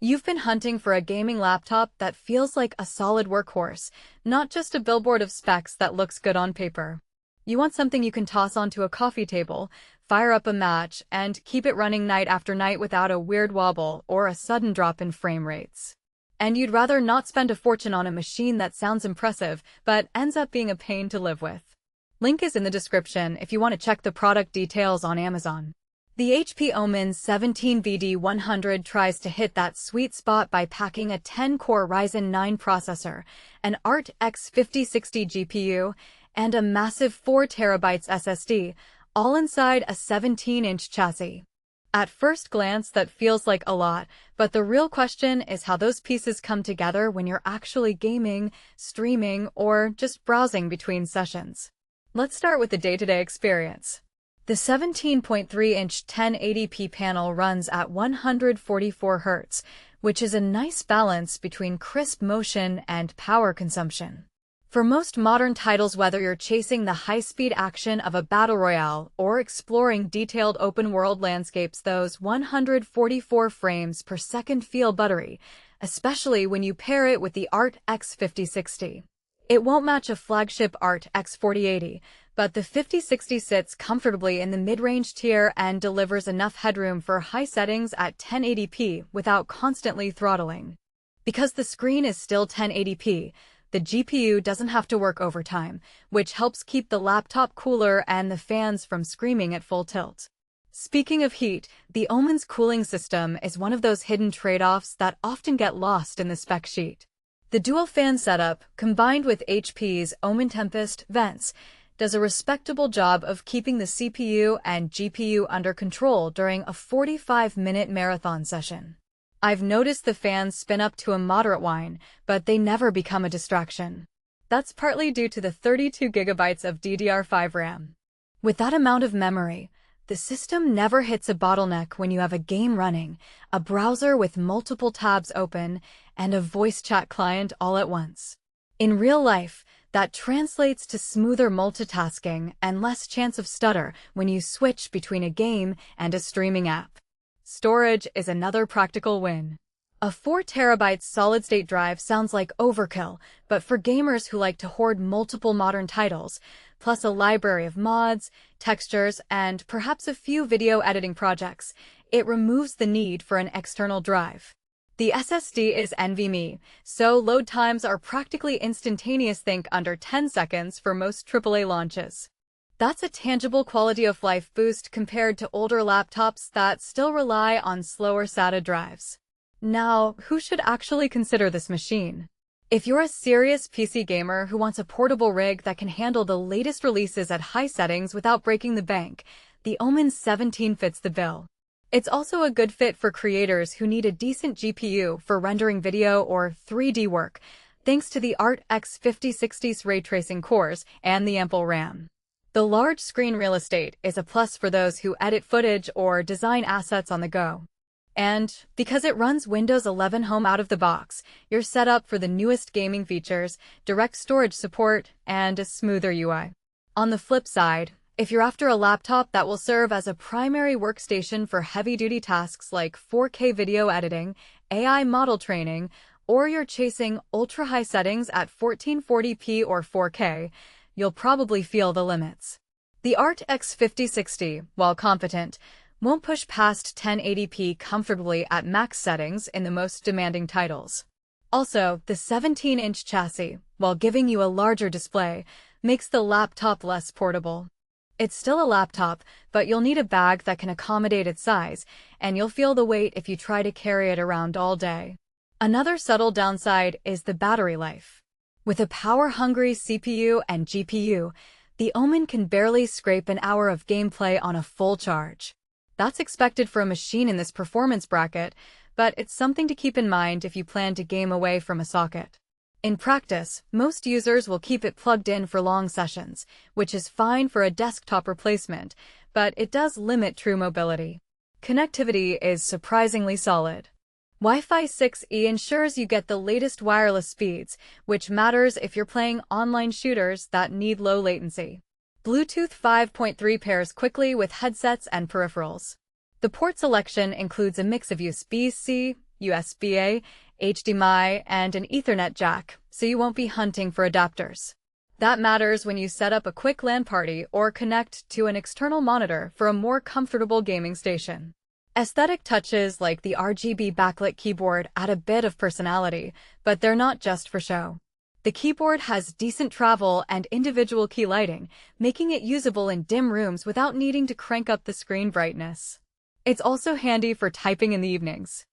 You've been hunting for a gaming laptop that feels like a solid workhorse, not just a billboard of specs that looks good on paper. You want something you can toss onto a coffee table, fire up a match, and keep it running night after night without a weird wobble or a sudden drop in frame rates. And you'd rather not spend a fortune on a machine that sounds impressive but ends up being a pain to live with. Link is in the description if you want to check the product details on Amazon. The HP Omen 17 BD100 tries to hit that sweet spot by packing a 10-core Ryzen 9 processor, an RTX 5060 GPU, and a massive 4TB SSD, all inside a 17-inch chassis. At first glance, that feels like a lot, but the real question is how those pieces come together when you're actually gaming, streaming, or just browsing between sessions. Let's start with the day-to-day experience. The 17.3-inch 1080p panel runs at 144 Hz, which is a nice balance between crisp motion and power consumption. For most modern titles, whether you're chasing the high-speed action of a battle royale or exploring detailed open-world landscapes, those 144 frames per second feel buttery, especially when you pair it with the RTX 5060. It won't match a flagship RTX 4080, but the 5060 sits comfortably in the mid-range tier and delivers enough headroom for high settings at 1080p without constantly throttling. Because the screen is still 1080p, the GPU doesn't have to work overtime, which helps keep the laptop cooler and the fans from screaming at full tilt. Speaking of heat, the Omen's cooling system is one of those hidden trade-offs that often get lost in the spec sheet. The dual-fan setup, combined with HP's Omen Tempest vents, does a respectable job of keeping the CPU and GPU under control during a 45-minute marathon session. I've noticed the fans spin up to a moderate whine, but they never become a distraction. That's partly due to the 32GB of DDR5 RAM. With that amount of memory, the system never hits a bottleneck when you have a game running, a browser with multiple tabs open, and a voice chat client all at once. In real life, that translates to smoother multitasking and less chance of stutter when you switch between a game and a streaming app. Storage is another practical win. A 4TB solid-state drive sounds like overkill, but for gamers who like to hoard multiple modern titles, plus a library of mods, textures, and perhaps a few video editing projects, it removes the need for an external drive. The SSD is NVMe, so load times are practically instantaneous, think under 10 seconds for most AAA launches. That's a tangible quality-of-life boost compared to older laptops that still rely on slower SATA drives. Now, who should actually consider this machine? If you're a serious PC gamer who wants a portable rig that can handle the latest releases at high settings without breaking the bank, the Omen 17 fits the bill. It's also a good fit for creators who need a decent GPU for rendering video or 3D work, thanks to the RTX 5060's ray tracing cores and the ample RAM. The large screen real estate is a plus for those who edit footage or design assets on the go. And because it runs Windows 11 Home out of the box, you're set up for the newest gaming features, direct storage support, and a smoother UI. On the flip side, if you're after a laptop that will serve as a primary workstation for heavy-duty tasks like 4K video editing, AI model training, or you're chasing ultra-high settings at 1440p or 4K, you'll probably feel the limits. The RTX 5060, while competent, won't push past 1080p comfortably at max settings in the most demanding titles. Also, the 17-inch chassis, while giving you a larger display, makes the laptop less portable. It's still a laptop, but you'll need a bag that can accommodate its size, and you'll feel the weight if you try to carry it around all day. Another subtle downside is the battery life. With a power-hungry CPU and GPU, the Omen can barely scrape an hour of gameplay on a full charge. That's expected for a machine in this performance bracket, but it's something to keep in mind if you plan to game away from a socket. In practice, most users will keep it plugged in for long sessions, which is fine for a desktop replacement, but it does limit true mobility. Connectivity is surprisingly solid. Wi-Fi 6E ensures you get the latest wireless speeds, which matters if you're playing online shooters that need low latency. Bluetooth 5.3 pairs quickly with headsets and peripherals. The port selection includes a mix of USB-C, USB-A, HDMI, and an Ethernet jack, so you won't be hunting for adapters. That matters when you set up a quick LAN party or connect to an external monitor for a more comfortable gaming station. Aesthetic touches like the RGB backlit keyboard add a bit of personality, but they're not just for show. The keyboard has decent travel and individual key lighting, making it usable in dim rooms without needing to crank up the screen brightness. It's also handy for typing in the evenings.